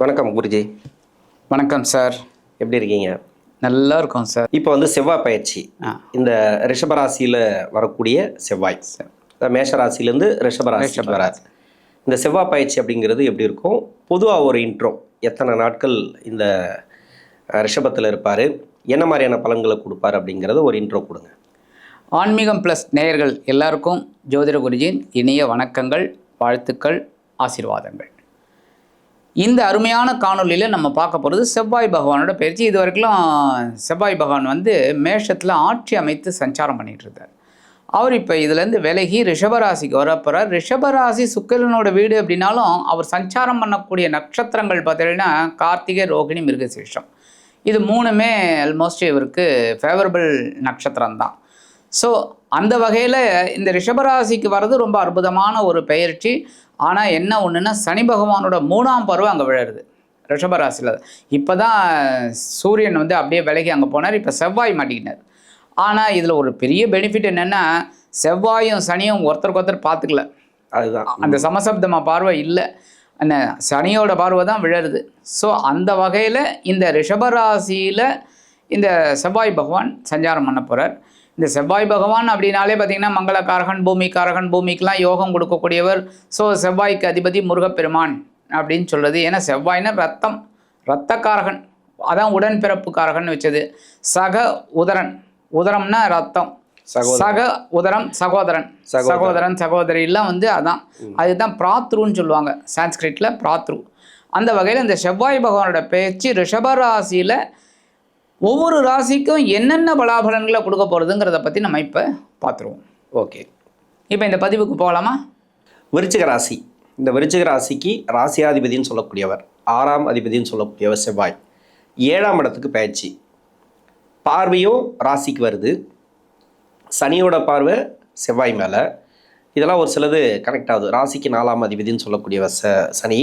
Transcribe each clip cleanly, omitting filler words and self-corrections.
வணக்கம் குருஜி. வணக்கம் சார். எப்படி இருக்கீங்க? நல்லா இருக்கும் சார். இப்போ செவ்வாய் பயிற்சி இந்த ரிஷபராசியில் வரக்கூடிய செவ்வாய் மேஷராசிலேருந்து ரிஷபராசி வராது. இந்த செவ்வாய் பயிற்சி அப்படிங்கிறது எப்படி இருக்கும்? பொதுவாக ஒரு இன்ட்ரோ, எத்தனை நாட்கள் இந்த ரிஷபத்தில் இருப்பார், என்ன மாதிரியான பலன்களை கொடுப்பார் அப்படிங்கிறத ஒரு இன்ட்ரோ கொடுங்க. ஆன்மீகம் ப்ளஸ் நேயர்கள் எல்லாருக்கும் ஜோதிட குருஜியின் இனிய வணக்கங்கள், வாழ்த்துக்கள், ஆசீர்வாதங்கள். இந்த அருமையான காணொலியில் நம்ம பார்க்க போகிறது செவ்வாய் பகவானோட பயிற்சி. இது வரைக்கும் செவ்வாய் பகவான் மேஷத்தில் ஆட்சி அமைத்து சஞ்சாரம் பண்ணிகிட்டு இருந்தார். அவர் இப்போ இதுலேருந்து விலகி ரிஷபராசிக்கு வரப்போகிறார். ரிஷபராசி சுக்கிரனோட வீடு அப்படின்னாலும் அவர் சஞ்சாரம் பண்ணக்கூடிய நட்சத்திரங்கள் பார்த்தீங்கன்னா கார்த்திகை, ரோகிணி, மிருகசீரிஷம். இது மூணுமே ஆல்மோஸ்ட் இவருக்கு ஃபேவரபிள் நட்சத்திரம் தான். ஸோ அந்த வகையில் இந்த ரிஷபராசிக்கு வர்றது ரொம்ப அற்புதமான ஒரு பயிற்சி. ஆனால் என்ன ஒன்றுன்னா, சனி பகவானோட 3ஆம் பருவம் அங்கே விழுறது ரிஷபராசியில். இப்போ தான் சூரியன் அப்படியே விலகி அங்கே போனார். இப்போ செவ்வாய் மாட்டிக்கினார். ஆனால் இதில் ஒரு பெரிய பெனிஃபிட் என்னென்னா, செவ்வாயும் சனியும் ஒருத்தருக்கு ஒருத்தர் பார்த்துக்கல. அதுதான் அந்த சமசப்தமாக பார்வை இல்லை, அந்த சனியோட பார்வை தான் விழருது. ஸோ அந்த வகையில் இந்த ரிஷபராசியில் இந்த செவ்வாய் பகவான் சஞ்சாரம் பண்ண போகிறார். இந்த செவ்வாய் பகவான் அப்படின்னாலே பார்த்திங்கன்னா மங்களக்காரகன், பூமிக்காரகன், பூமிக்கெலாம் யோகம் கொடுக்கக்கூடியவர். ஸோ செவ்வாய்க்கு அதிபதி முருகப்பெருமான் அப்படின்னு சொல்கிறது. ஏன்னா செவ்வாய்னா ரத்தம், இரத்தக்காரகன், அதான் உடன்பிறப்புக்காரகன் வச்சது. சக உதரன், உதரம்னா ரத்தம், சக உதரம் சகோதரன், சகோதரன் சகோதரிலாம் அதான், அதுதான் பிராத்ருன்னு சொல்லுவாங்க சான்ஸ்கிரிட்டில், பிராத்ரு. அந்த வகையில் இந்த செவ்வாய் பகவானோட பேச்சு ரிஷபராசியில் ஒவ்வொரு ராசிக்கும் என்னென்ன பலாபலன்களை கொடுக்க போகிறதுங்கிறத பற்றி நம்ம இப்போ பார்த்துருவோம். ஓகே, இப்போ இந்த பதிவுக்கு போகலாமா? விருச்சிக ராசி. இந்த விருச்சிக ராசிக்கு ராசியாதிபதினு சொல்லக்கூடியவர், 6ஆம் அதிபதினு சொல்லக்கூடியவர் செவ்வாய் 7ஆம் இடத்துக்கு பயிற்சி. பார்வையும் ராசிக்கு வருது, சனியோட பார்வை செவ்வாய் மேலே. இதெல்லாம் ஒரு சிலது கனெக்ட் ஆகுது. ராசிக்கு 4ஆம் அதிபதினு சொல்லக்கூடியவர் சனி,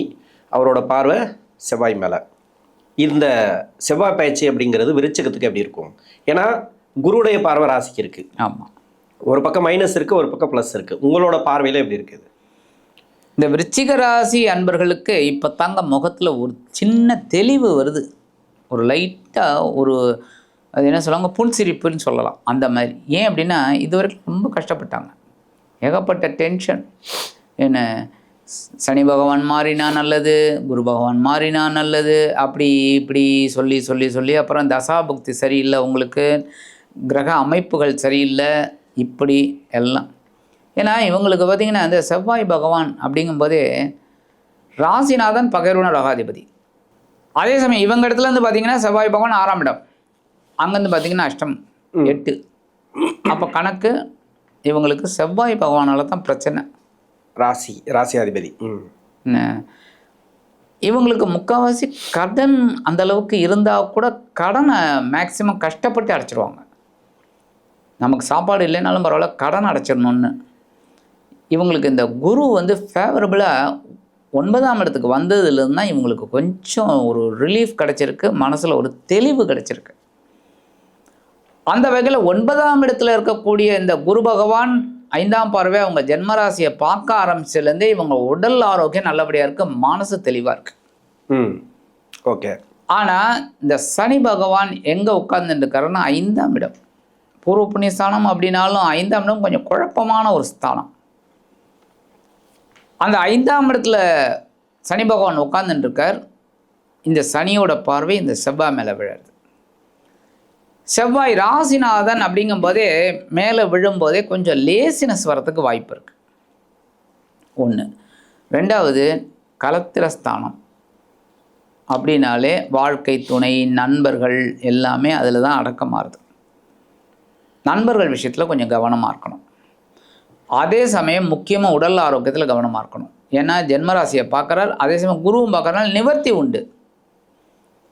அவரோட பார்வை செவ்வாய் மேலே. இந்த செவ்வாய் பயிற்சி அப்படிங்கிறது விருச்சிகத்துக்கு எப்படி இருக்கும்? ஏன்னா குருவுடைய பார்வை ராசிக்கு இருக்குது. ஆமாம், ஒரு பக்கம் மைனஸ் இருக்குது, ஒரு பக்கம் ப்ளஸ் இருக்குது. உங்களோட பார்வையில் எப்படி இருக்குது? இந்த விருச்சிக ராசி அன்பர்களுக்கு இப்போ தாங்க முகத்தில் ஒரு சின்ன தெளிவு வருது. ஒரு லைட்டாக ஒரு அது என்ன சொல்லுவாங்க, புன்சிரிப்புன்னு சொல்லலாம். அந்த மாதிரி. ஏன் அப்படின்னா இது வரைக்கும் ரொம்ப கஷ்டப்பட்டாங்க, ஏகப்பட்ட டென்ஷன். என்ன சனி பகவான் மாறினா நல்லது, குரு பகவான் மாறினா நல்லது, அப்படி இப்படி சொல்லி சொல்லி சொல்லி அப்புறம் தசாபுக்தி சரியில்லை, உங்களுக்கு கிரக அமைப்புகள் சரியில்லை, இப்படி எல்லாம். ஏன்னா இவங்களுக்கு பார்த்திங்கன்னா இந்த செவ்வாய் பகவான் அப்படிங்கும்போதே ராசிநாதன் பகைர்வன ரகாதிபதி. அதே சமயம் இவங்க இடத்துல பார்த்திங்கன்னா செவ்வாய் பகவான் 6ஆம் இடம், அங்கேருந்து பார்த்திங்கன்னா அஷ்டம் 8. அப்போ கணக்கு இவங்களுக்கு செவ்வாய் பகவானால தான் பிரச்சனை. ராசியாதிபதி இவங்களுக்கு முக்கால்வாசி கடன் அந்தளவுக்கு இருந்தால் கூட கடனை மேக்சிமம் கஷ்டப்பட்டு அடைச்சிடுவாங்க. நமக்கு சாப்பாடு இல்லைனாலும் பரவாயில்ல, கடன் அடைச்சிடணுன்னு. இவங்களுக்கு இந்த குரு ஃபேவரபுளாக 9ஆம் இடத்துக்கு வந்ததுலேருந்து தான் இவங்களுக்கு கொஞ்சம் ஒரு ரிலீஃப் கிடச்சிருக்கு, மனசில் ஒரு தெளிவு கிடச்சிருக்கு. அந்த வகையில் 9ஆம் இடத்துல இருக்கக்கூடிய இந்த குரு பகவான் 5ஆம் பார்வை அவங்க ஜென்மராசியை பார்க்க ஆரம்பிச்சதுலேருந்தே இவங்க உடல் ஆரோக்கியம் நல்லபடியாக இருக்குது, மனசு தெளிவாக இருக்குது. ஓகே. ஆனால் இந்த சனி பகவான் எங்கே உட்கார்ந்துருக்காருன்னா 5ஆம் இடம். பூர்வ புண்ணிய ஸ்தானம் அப்படின்னாலும் 5ஆம் இடம் கொஞ்சம் குழப்பமான ஒரு ஸ்தானம். அந்த 5ஆம் இடத்துல சனி பகவான் உட்கார்ந்துருக்கார். இந்த சனியோட பார்வை இந்த செவ்வாய் மேலே விழுறது. செவ்வாய் ராசிநாதன் அப்படிங்கும்போதே மேலே விழும்போதே கொஞ்சம் லேசினஸ் வரத்துக்கு வாய்ப்பு இருக்குது. 1. 2வது கலத்திரஸ்தானம் அப்படின்னாலே வாழ்க்கை துணை, நண்பர்கள் எல்லாமே அதில் தான் அடக்கமாகுது. நண்பர்கள் விஷயத்தில் கொஞ்சம் கவனமாக இருக்கணும். அதே சமயம் முக்கியமாக உடல் ஆரோக்கியத்தில் கவனமாக இருக்கணும். ஏன்னா ஜென்மராசியை பார்க்குறார், அதே சமயம் குருவும் பார்க்குறதுனால நிவர்த்தி உண்டு.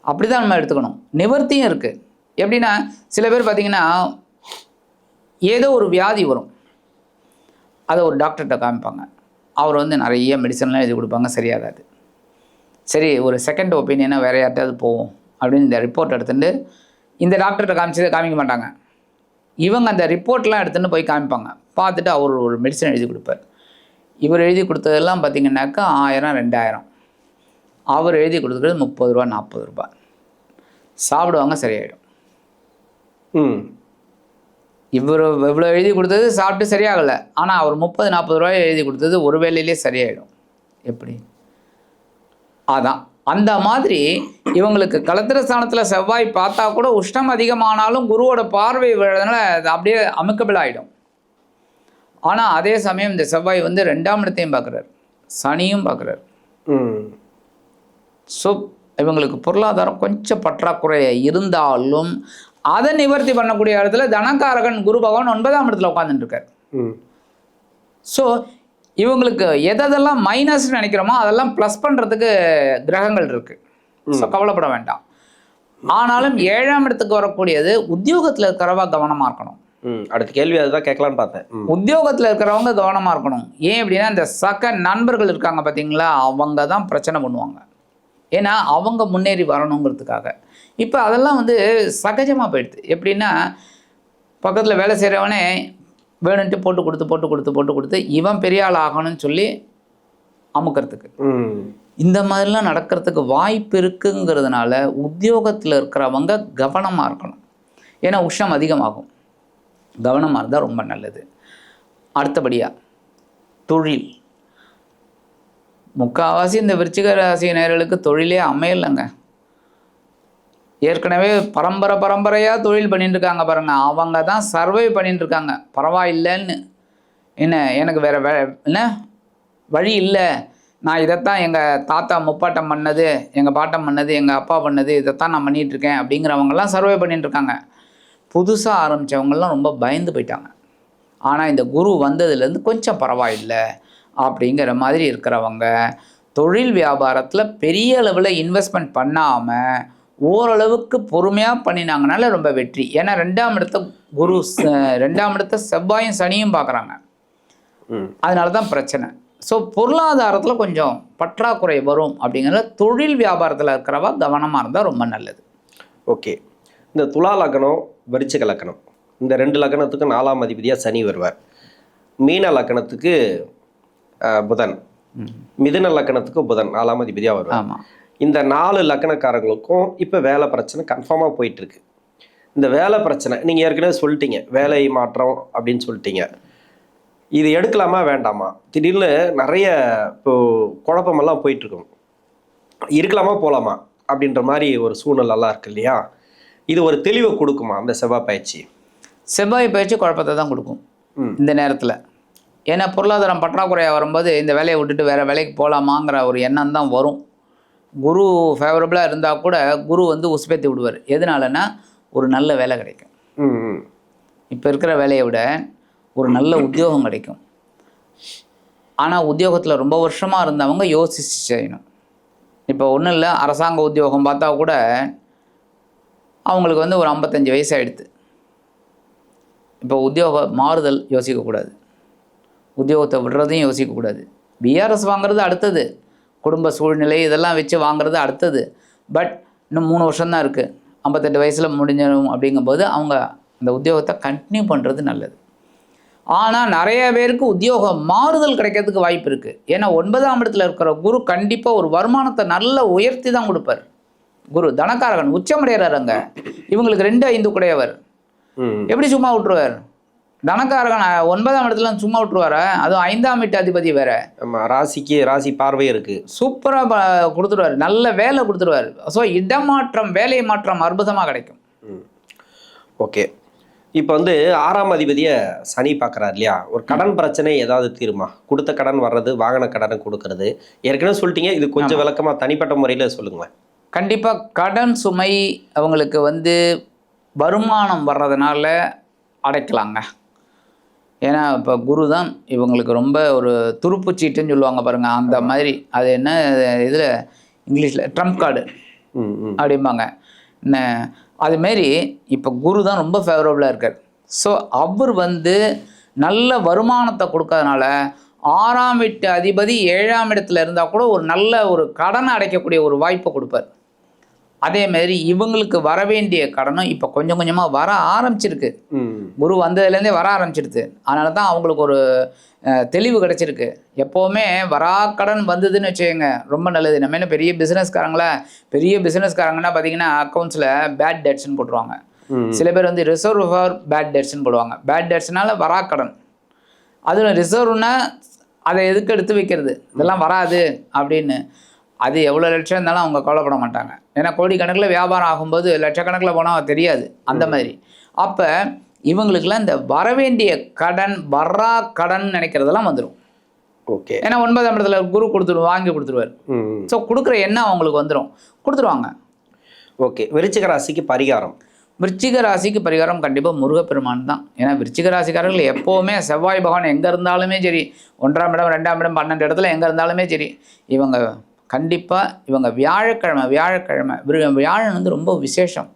அப்படி தான் நம்ம எடுத்துக்கணும். நிவர்த்தியும் இருக்குது. எப்படின்னா சில பேர் பார்த்திங்கன்னா ஏதோ ஒரு வியாதி வரும், அதை ஒரு டாக்டர்கிட்ட காமிப்பாங்க. அவர் நிறைய மெடிசன்லாம் எழுதி கொடுப்பாங்க, சரியாகாது. சரி, ஒரு செகண்ட் ஒப்பீனியனாக வேறு யார்ட்டாவது போவோம் அப்படின்னு இந்த ரிப்போர்ட் எடுத்துகிட்டு இந்த டாக்டர்கிட்ட காமிக்க மாட்டாங்க. இவங்க அந்த ரிப்போர்ட்லாம் எடுத்துகிட்டு போய் காமிப்பாங்க. பார்த்துட்டு அவர் ஒரு மெடிசன் எழுதி கொடுப்பார். இவர் எழுதி கொடுத்ததெல்லாம் பார்த்திங்கனாக்கா 1000 2000. அவர் எழுதி கொடுத்துக்கிறது 30 ரூபா 40 ரூபா. சாப்பிடுவாங்க, சரியாயிடும். இவர் இவ்வளோ எழுதி கொடுத்தது சாப்பிட்டு சரியாகலை, ஆனால் அவர் 30-40 ரூபாய் எழுதி கொடுத்தது ஒரு வேளையிலே சரியாயிடும். எப்படி? அதான் அந்த மாதிரி இவங்களுக்கு களத்திரஸ்தானத்தில் செவ்வாய் பார்த்தா கூட உஷ்ணம் அதிகமானாலும் குருவோட பார்வை விழுறதுனால அது அப்படியே அமிக்கபிள் ஆகிடும். ஆனால் அதே சமயம் இந்த செவ்வாய் வந்து 2ஆம் இடத்தையும் பார்க்குறாரு, சனியும் பார்க்குறாரு. ஸோ இவங்களுக்கு பொருளாதாரம் கொஞ்சம் பற்றாக்குறை இருந்தாலும் அதை நிவர்த்தி பண்ணக்கூடிய இடத்துல தனக்காரகன் குரு பகவான் 9ஆம் இடத்துல உட்காந்துட்டு இருக்கார். ஸோ இவங்களுக்கு எதெல்லாம் மைனஸ்ன்னு நினைக்கிறோமோ அதெல்லாம் ப்ளஸ் பண்ணுறதுக்கு கிரகங்கள் இருக்கு. ஸோ கவலைப்பட வேண்டாம். ஆனாலும் 7ஆம் இடத்துக்கு வரக்கூடியது உத்தியோகத்தில் இருக்கிறவா கவனமாக இருக்கணும். அடுத்த கேள்வி அதுதான் கேட்கலான்னு பார்த்தேன். உத்தியோகத்தில் இருக்கிறவங்க கவனமாக இருக்கணும். ஏன் அப்படின்னா இந்த சக நண்பர்கள் இருக்காங்க பார்த்தீங்களா, அவங்க தான் பிரச்சனை பண்ணுவாங்க. ஏன்னா அவங்க முன்னேறி வரணுங்கிறதுக்காக. இப்போ அதெல்லாம் வந்து சகஜமாக போயிடுது. எப்படின்னா பக்கத்தில் வேலை செய்கிறவனே வேணுன்ட்டு போட்டு கொடுத்து இவன் பெரிய ஆள் ஆகணும்னு சொல்லி அமுக்கிறதுக்கு இந்த மாதிரிலாம் நடக்கிறதுக்கு வாய்ப்பு இருக்குங்கிறதுனால உத்தியோகத்தில் இருக்கிறவங்க கவனமாக இருக்கணும். ஏன்னா உஷ்ணம் அதிகமாகும். கவனமாக இருந்தால் ரொம்ப நல்லது. அடுத்தபடியாக தொழில். முக்கால்வாசி இந்த விருச்சிக ராசி நேயர்களுக்கு தொழிலே அமையலைங்க. ஏற்கனவே பரம்பரையாக தொழில் பண்ணிட்டு இருக்காங்க பாருங்க, அவங்க தான் சர்வை பண்ணிட்டு இருக்காங்க. பரவாயில்லைன்னு என்ன எனக்கு வேறு என்ன வழி இல்லை, நான் இதைத்தான் எங்கள் தாத்தா முப்பாட்டம் பண்ணது, எங்கள் பாட்டம் பண்ணது, எங்கள் அப்பா பண்ணது, இதைத்தான் நான் பண்ணிகிட்ருக்கேன் அப்படிங்கிறவங்கெல்லாம் சர்வை பண்ணிட்டு இருக்காங்க. புதுசாக ஆரம்பித்தவங்கெல்லாம் ரொம்ப பயந்து போயிட்டாங்க. ஆனால் இந்த குரு வந்ததுலேருந்து கொஞ்சம் பரவாயில்லை அப்படிங்கிற மாதிரி இருக்கிறவங்க தொழில் வியாபாரத்தில் பெரிய அளவில் இன்வெஸ்ட்மெண்ட் பண்ணாமல் ஓரளவுக்கு பொறுமையாக பண்ணினாங்கனால ரொம்ப வெற்றி. ஏன்னா 2ஆம் இடத்த குரு 2ஆம் இடத்த செவ்வாயும் சனியும் பார்க்குறாங்க. அதனால தான் பிரச்சனை. ஸோ பொருளாதாரத்தில் கொஞ்சம் பற்றாக்குறை வரும். அப்படிங்கிறத தொழில் வியாபாரத்தில் இருக்கிறவா கவனமாக இருந்தால் ரொம்ப நல்லது. ஓகே. இந்த துலா லக்னம், விருச்சிக லக்னம், இந்த 2 லக்னத்துக்கு 4ஆம் அதிபதியாக சனி வருவார். மீன லக்னத்துக்கு புதன், மிதுன லக்னத்துக்கு புதன் 4ஆம் அதிபதியாக வருவார். ஆமாம். இந்த 4 லக்னக்காரங்களுக்கும் இப்போ வேலை பிரச்சனை கன்ஃபார்மாக போயிட்டுருக்கு. இந்த வேலை பிரச்சனை நீங்கள் ஏற்கனவே சொல்லிட்டீங்க, வேலை மாற்றம் அப்படின்னு சொல்லிட்டீங்க. இது எடுக்கலாமா வேண்டாமா? திடீர்னு நிறைய இப்போது குழப்பமெல்லாம் போயிட்டுருக்கும். இருக்கலாமா போகலாமா அப்படின்ற மாதிரி ஒரு சூழ்நிலைலாம் இருக்குது இல்லையா? இது ஒரு தெளிவை கொடுக்குமா அந்த செவ்வாய் பயிற்சி? செவ்வாய் பயிற்சி குழப்பத்தை தான் கொடுக்கும் இந்த நேரத்தில். ஏன்னா பொருளாதாரம் பற்றாக்குறையாக வரும்போது இந்த வேலையை விட்டுட்டு வேறு வேலைக்கு போகலாமாங்கிற ஒரு எண்ணம் தான் வரும். குரு ஃபேவரபுளாக இருந்தால் கூட குரு வந்து உசுப்பேற்றி விடுவார். எதனாலன்னா ஒரு நல்ல வேலை கிடைக்கும். இப்போ இருக்கிற வேலையை விட ஒரு நல்ல உத்தியோகம் கிடைக்கும். ஆனால் உத்தியோகத்தில் ரொம்ப வருஷமாக இருந்தவங்க யோசிச்சு செய்யணும். இப்போ ஒன்றும் இல்லை, அரசாங்க உத்தியோகம் பார்த்தா கூட அவங்களுக்கு வந்து ஒரு 55 வயசு ஆகிடுது. இப்போ உத்தியோக மாறுதல் யோசிக்கக்கூடாது, உத்தியோகத்தை விடுறதையும் யோசிக்கக்கூடாது. பிஆர்எஸ் வாங்குறது அடுத்தது, குடும்ப சூழ்நிலை இதெல்லாம் வச்சு வாங்குறது அடுத்தது. பட் இன்னும் 3 வருஷம்தான் இருக்குது, 58 வயசில் முடிஞ்சிடும். அப்படிங்கும்போது அவங்க அந்த உத்தியோகத்தை கண்டினியூ பண்ணுறது நல்லது. ஆனால் நிறைய பேருக்கு உத்தியோக மாறுதல் கிடைக்கிறதுக்கு வாய்ப்பு இருக்குது. ஏன்னா 9ஆம் இடத்துல இருக்கிற குரு கண்டிப்பாக ஒரு வருமானத்தை நல்ல உயர்த்தி தான் கொடுப்பார். குரு தனக்காரகன் உச்சமடைகிறாருங்க. இவங்களுக்கு 2-5 கூடையவர். எப்படி சும்மா விட்டுருவார்? தனக்காரகன் 9ஆம் இடத்துல சும்மா விட்டுருவாரா? அதுவும் 5ஆம் வீட்டு அதிபதி வேற. ராசிக்கு ராசி பார்வை இருக்கு. சூப்பராக கொடுத்துருவார், நல்ல வேலை கொடுத்துருவார். ஸோ இடமாற்றம், வேலை மாற்றம் அற்புதமாக கிடைக்கும். ஓகே. இப்போ வந்து 6ஆம் அதிபதியை சனி பார்க்குறாரு இல்லையா? ஒரு கடன் பிரச்சனை ஏதாவது தீருமா? கொடுத்த கடன் வர்றது, வாகன கடனை கொடுக்கறது, ஏற்கனவே சொல்லிட்டீங்க. இது கொஞ்சம் விளக்கமாக தனிப்பட்ட முறையில் சொல்லுங்களேன். கண்டிப்பாக கடன் சுமை அவங்களுக்கு வந்து வருமானம் வர்றதுனால அடைக்கலாங்க. ஏன்னா இப்போ குரு தான் இவங்களுக்கு ரொம்ப ஒரு துருப்பு சீட்டுன்னு சொல்லுவாங்க பாருங்கள், அந்த மாதிரி. அது என்ன இதில் இங்கிலீஷில் ட்ரம்ப் கார்டு அப்படிம்பாங்க. அதுமாரி இப்போ குரு தான் ரொம்ப ஃபேவரபுளாக இருக்கார். ஸோ அவர் வந்து நல்ல வருமானத்தை கொடுக்கறதுனால 6ஆம் வீட்டு அதிபதி 7ஆம் இடத்துல இருந்தால் கூட ஒரு நல்ல ஒரு கடனை அடைக்கக்கூடிய ஒரு வாய்ப்பை கொடுப்பார். அதே மாதிரி இவங்களுக்கு வர வேண்டிய கடனும் இப்போ கொஞ்சம் கொஞ்சமாக வர ஆரம்பிச்சிருக்கு. ம். குரு வந்ததுலேருந்தே வர ஆரம்பிச்சிடுது. அதனால தான் அவங்களுக்கு ஒரு தெளிவு கிடச்சிருக்கு. எப்போவுமே வராக்கடன் வந்ததுன்னு வச்சுக்கோங்க ரொம்ப நல்லது. நம்ம என்ன பெரிய பிஸ்னஸ்காரங்கன்னா பார்த்தீங்கன்னா அக்கௌண்ட்ஸில் பேட் டெட்ஸ்ன்னு போட்டுருவாங்க. சில பேர் வந்து ரிசர்வ் ஃபார் பேட் டெட்ஸ்ன்னு போடுவாங்க. பேட் டெட்ஸ்னால வராக்கடன். அதில் ரிசர்வ்னா அதை எதுக்கு எடுத்து வைக்கிறது, இதெல்லாம் வராது அப்படின்னு. அது எவ்வளோ லட்சம் இருந்தாலும் அவங்க கவலைப்பட மாட்டாங்க. ஏன்னா கோடிக்கணக்கில் வியாபாரம் ஆகும்போது லட்சக்கணக்கில் போனால் தெரியாது அந்த மாதிரி. அப்போ இவங்களுக்கெல்லாம் இந்த வரவேண்டிய கடன் வரா கடன் நினைக்கிறதெல்லாம் வந்துடும். ஓகே. ஏன்னா 9ஆம் இடத்துல குரு வாங்கி கொடுத்துருவார். ஸோ கொடுக்குற எண்ணம் அவங்களுக்கு வந்துடும், கொடுத்துருவாங்க. ஓகே. விருச்சிக ராசிக்கு பரிகாரம். விருச்சிக ராசிக்கு பரிகாரம் கண்டிப்பாக முருகப்பெருமான் தான். ஏன்னா விருச்சிக ராசிக்காரர்கள் எப்போவுமே செவ்வாய் பகவான் எங்கே இருந்தாலுமே சரி, 1ஆம் இடம் 2ஆம் இடம் 12 இடத்துல எங்கே இருந்தாலுமே சரி, இவங்க கண்டிப்பாக இவங்க வியாழன் வந்து ரொம்ப விசேஷம்.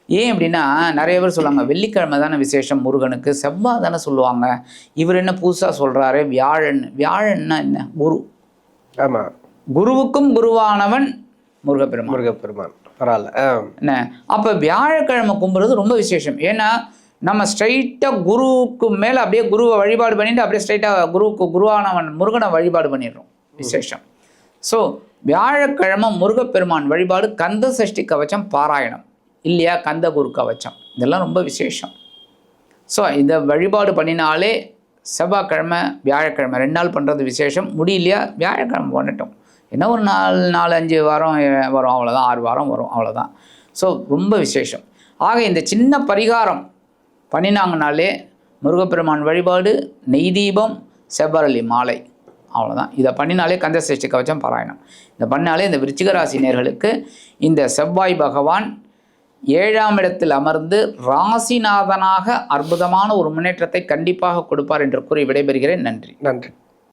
ஏன் அப்படின்னா நிறைய பேர் சொல்லுவாங்க வெள்ளிக்கிழமை தானே விசேஷம் முருகனுக்கு, செவ்வாய் தானே சொல்லுவாங்க, இவர் என்ன புதுசாக சொல்கிறாரு வியாழன்னா என்ன? குரு. ஆமாம். குருவுக்கும் குருவானவன் முருகப்பெருமான். பரவாயில்ல. என்ன அப்போ வியாழக்கிழமை கும்புறது ரொம்ப விசேஷம். ஏன்னா நம்ம ஸ்ட்ரைட்டாக குருவுக்கு மேலே அப்படியே குருவை வழிபாடு பண்ணிட்டு அப்படியே ஸ்ட்ரைட்டாக குருவானவன் முருகனை வழிபாடு பண்ணிடுறோம். விசேஷம். ஸோ வியாழக்கிழமை முருகப்பெருமான் வழிபாடு, கந்த சஷ்டி கவச்சம் பாராயணம் இல்லையா, கந்த குரு கவச்சம், இதெல்லாம் ரொம்ப விசேஷம். ஸோ இந்த வழிபாடு பண்ணினாலே செவ்வாய்க்கிழமை வியாழக்கிழமை 2 நாள் பண்ணுறது விசேஷம். முடியலையா வியாழக்கிழமை பண்ணட்டும். என்ன ஒரு 4-5 வாரம் வரும் அவ்வளோதான், 6 வாரம் வரும் அவ்வளோதான். ஸோ ரொம்ப விசேஷம். ஆக இந்த சின்ன பரிகாரம் பண்ணினாங்கனாலே முருகப்பெருமான் வழிபாடு, நெய் தீபம், செவ்வரளி மாலை, அவ்வளோதான். இதை பண்ணினாலே கந்த சஷ்டி கவச்சம் பாராயணம் இதை பண்ணாலே இந்த விருச்சிக ராசி நேயர்களுக்கு இந்த செவ்வாய் பகவான் 7ஆம் இடத்தில் அமர்ந்து ராசிநாதனாக அற்புதமான ஒரு முன்னேற்றத்தை கண்டிப்பாக கொடுப்பார் என்று கூறி விடைபெறுகிறேன். நன்றி.